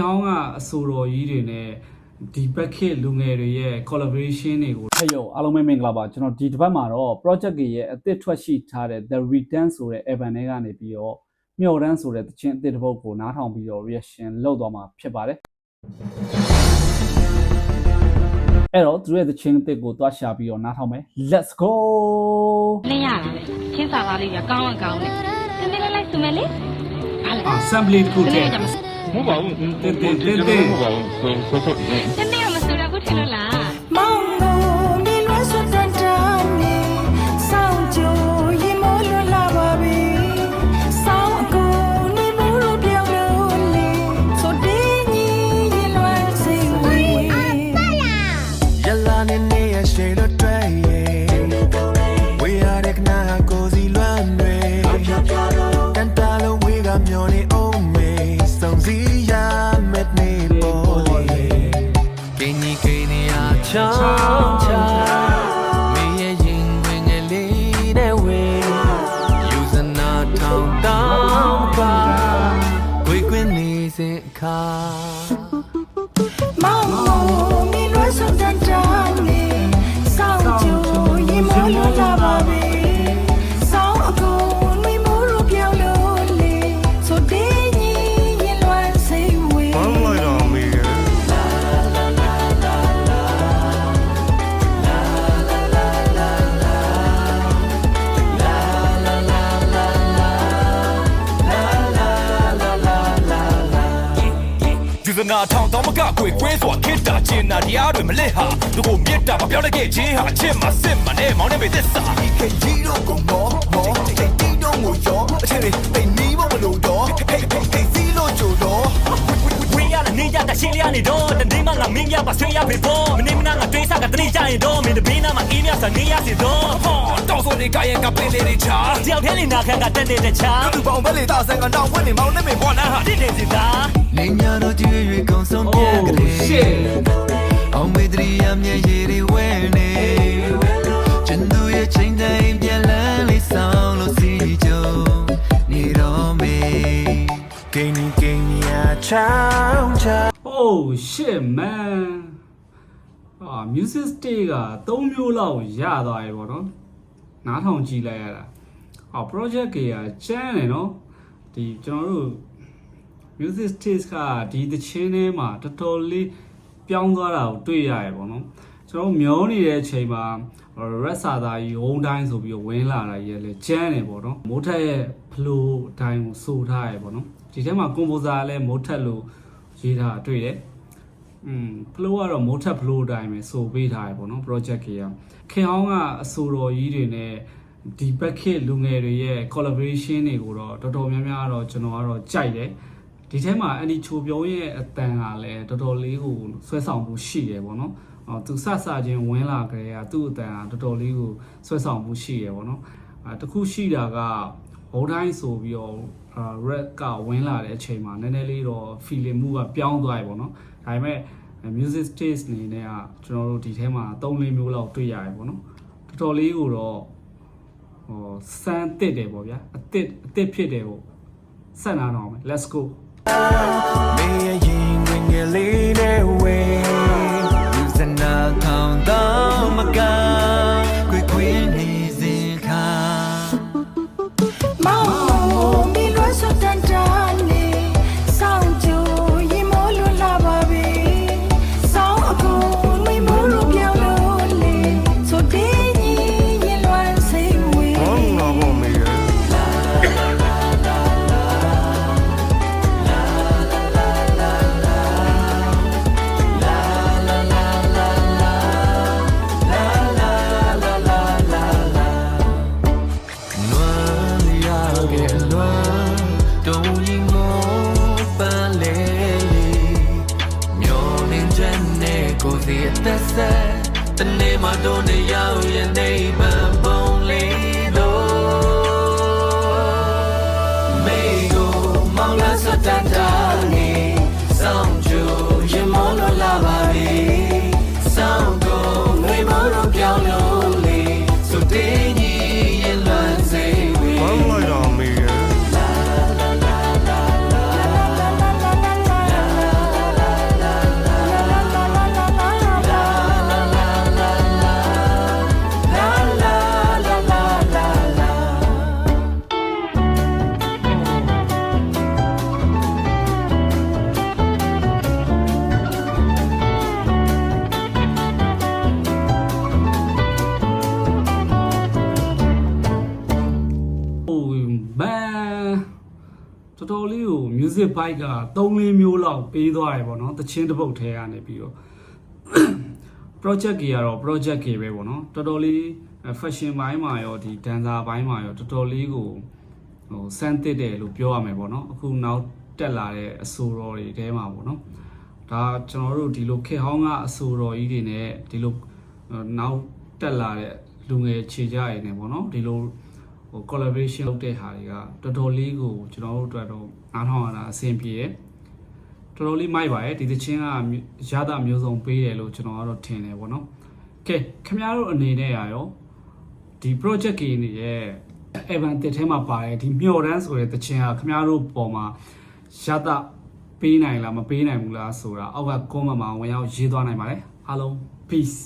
ဟောင်းကအဆိုတော်ကြီးတွေနဲ့ဒီဘက်ခေတ်လူငယ်တွေရဲ့ collaboration တွေကိုဟဲ့ရောအားလုံးပဲမင်္ဂလာပါကျွန်တော်ဒီတစ်ပတ်မှာတော့ project ကြီးရဲ့အသစ်ထွက်ရှိထားတဲ့ The Return ဆိုတဲ့ album တွေကနေပြီးတော့မျှော်တန်းဆိုတဲ့သချင်းအသစ်တစ်ပုဒ်ကိုနားထောင်ပြီးတော့ reaction လုပ်သွားမှာဖြစ်ပါတယ်အဲ့တော့သူရဲ့သချင်းအသစ်ကိုတွားရှာပြီးတော့နားထောင်မယ် Let's go လင်းရတာလေချင်းစာသားလေးကကောင်းအောင်ကောင်းတယ်တင်းတင်းလေးလိုက်စုမယ်လေဟာလေ assembly ကိုတဲ့မဟုတ်ပါဘူးတင်းတင်းမဟုတ်ပါဘူးဆိုတင်းတင်းမဆိုရဘူးထင်လို့လားမောင်တို့မြေလွှမ်းစွတ်တန်တာနေစောင့်ကြိုရေမိုးလွတ်လာပါပြီစောင့်အကူနေမိုးလို့ပြောင်းလို့လေဆိုတင်းကြီးရေလွှမ်းစိတ်ဝေးရလာနေနေရရှိလို့တွေ့ဝေရတဲ့ကနာကိုစီလွမ်းတွေတန်တာလို့ဝေကမျောနေအောင်မေစုံစီရမဲ့နေပေါ်လေကိနီကိနီအားချောင်းချမင်းရဲ့ရင်ဝင်ငယ်လေးနဲ့ဝေယူစနာထောင်းတောင်းပါဝေကွင်းနေစဉ်အခါမောင်မင်းလွှမ်းစွတ်တန်တာနေစောင့်ကြိုရေမိုးလွတ်လာပါပြီစောင့်အကူနေမိုးလို့ပြောင်းလို့လေဆိုတင်းကြီးရေလွှမ်းစိတ်ဝေးဘာလို့လိုက်တော့မေးယူဇနာထောင်တော့မကကွေကွင်းစွာခိတာကျင်နာတရားတွေမလစ်ဟာသူကိုမြစ်တာမပြောင်းလိုက်ခဲ့ခြင်းဟာအချစ်မစစ်မနဲ့မောင်းနေပေသစ္စာဒီခေကြီးတော့ကုန်တော့တိတ်တိတ်တော့ငိုရောအချစ်တွေတိတ်နီးဖို့မလို့တော့ဟေးစီလို့ကြိုတော့ဝင်းရတဲ့နေရတဲ့ရှင်းရနေတော့တနေ့မှငါမင်းရပါဆွေးရပြီပေါ့မနေမနာငါတွေးစားကတနေ့ကြရင်တော့မင်းတပင်းနာမှာအေးမြဆန်နေရစီတော့ဟောတောက်ဆိုနေကြရင်ကပင်းလေးတွေချာတယောက်တည်းလေးနာခံကတက်တဲ့ချာသူပေါင်းပဲလေတာဆန်ကနောက်ဝင်းနေမောင်းနေမင်းပေါ်နာဟာတိနေစီသားနေညာတော့ကြွေရွေကုံဆုံးပြက်ကလေးအောင်မေတ္တရာမြဲရည်တွေဝဲနေကျန်သူရဲ့ချိန်တိုင်းပြန်လန်းလေးဆောင်လို့စီကြုံနေတော့မေဂိမ်းဂိမ်းရချောင်းချ Oh shit man music stage က3မျိုးလောက်ရသွားပြီပေါ့နော်နားထောင်ကြည့်လိုက်ရတာproject ကြီးကကျန်းတယ်နော်ဒီကျွန်တော်တို့ music stage ကဒီသချင်းထဲမှာတော်တော်လေးပြောင်းသွားတာကိုတွေ့ရတယ်ပေါ့နော်ကျွန်တော်မျောနေတဲ့အချိန်မှာ red စာသားကြီးဝုန်းတိုင်းဆိုပြီးဝင်လာတာကြီးလည်းကျန်းတယ်ပေါ့နော်မိုးထက်ရဲ့ flow အတိုင်းကိုဆိုထားရပေါ့နော်ဒီထဲမှာ composer လည်းမိုးထက်လို့ရေးထားတွေ့တယ်flow ကတော့မိုးထက် flow အတိုင်းပဲဆိုပေးထားရပေါ့နော် project ကြီးကခင်အောင်ကအဆိုတော်ကြီးတွေနဲ့ဒီဘက်ခေတ်လူငယ်တွေရဲ့ collaboration တွေကိုတော့တော်တော်များများတော့ကျွန်တော်ကတော့ကြိုက်တယ်ဒီထဲမှာအန်ဒီချိုပြုံးရဲ့အတန်ကလည်းတော်တော်လေးကိုဆွဲဆောင်မှုရှိတယ်ပေါ့နော်သူစချင်းဝင်လာကြတဲ့သူ့အတန်ကတော်တော်လေးကိုဆွဲဆောင်မှုရှိရပေါ့နော်တခုရှိတာကဘုံတိုင်းဆိုပြီးတော့ red ကဝင်လာတဲ့အချိန်မှာနည်းနည်းလေးတော့ feeling မှုကပြောင်းသွားပြီပေါ့နော်ဒါပေမဲ့ music taste အနေနဲ့ကကျွန်တော်တို့ဒီထဲမှာ3-4မျိုးလောက်တွေ့ရတယ်ပေါ့နော်တော်တော်လေးကိုတော့စမ်းတစ်တယ်ပေါ့ဗျာအစ်ဖြစ်တယ်ပေါ့ဆက်နာတော့မယ် let's goမေရင်ဝင်ငယ်လေးနဲ့ဝေယူစနာထောင်းတော့မကခွေခွေနေစဉ်ခါမောင်မီလွှမ်းစွတ်တန်တာနေစောင့်ကြိုရေမိုးလွတ်လာပါပြီစောင့်အကူမေမိုးလို့ပြောင်းလို့လေဆိုတင်းကြီးရေလွှမ်းစိတ်ဝေးမောင်တော့မေတနေ့မှတော့နေရောက်ရဲ့နေပန်ပုံလေးတော့မေကိုမောင်လာစတန်တာနေဆောင်ကြရင်မောလို့လာပါပြီဆောင်ကိုငွေမောလို့ပြောင်းလို့လေဆိုတင်းကြီးရင်လွန်စေဝေးဘာလို့လိုက်တော့မေ တော်တော်လေးကို music bike က3-4မျိုးလောက်ပေးသွားတယ်ပေါ့နော်တချင်းတစ်ပုတ်ထဲကနေပြီးတော့ project ကြီးကတော့ project ကြီးပဲပေါ့နော်တော်တော်လေး fashion ဘိုင်းမှာရောဒီ dancer ဘိုင်းမှာရောတော်တော်လေးကိုဟိုစမ်းသစ်တယ်လို့ပြောရမယ်ပေါ့နော်အခုနောက်တက်လာတဲ့အဆိုတော်တွေတဲမှာပေါ့နော်ဒါကျွန်တော်တို့ဒီလိုခေတ်ဟောင်းကအဆိုတော်ကြီးတွေနဲ့ဒီလိုနောက်တက်လာတဲ့လူငယ်ခြေကြရနေပေါ့နော်ဒီလိုဟို collaboration လုပ်တဲ့ဟာတွေကတော်တော်လေးကိုကျွန်တော်တို့အတွက်တော့နားထောင်ရတာအဆင်ပြေတယ်တော်တော်လေးမိုက်ပါရဲ့ဒီသချင်းကရတာမျိုးစုံပေးတယ်လို့ကျွန်တော်ကတော့ထင်တယ်ပေါ့နော်ကဲခင်ဗျားတို့အနေနဲ့ရောဒီ project ကြီးနေရဲ့ event တစ်ထဲမှာပါတယ်ဒီမျော်တန်းဆိုတဲ့သချင်းကခင်ဗျားတို့ပေါ်မှာရတာပေးနိုင်လားမပေးနိုင်ဘူးလားဆိုတာအောက်က comment မှာဝင်ရောက်ရေးသွားနိုင်ပါတယ်အားလုံး peace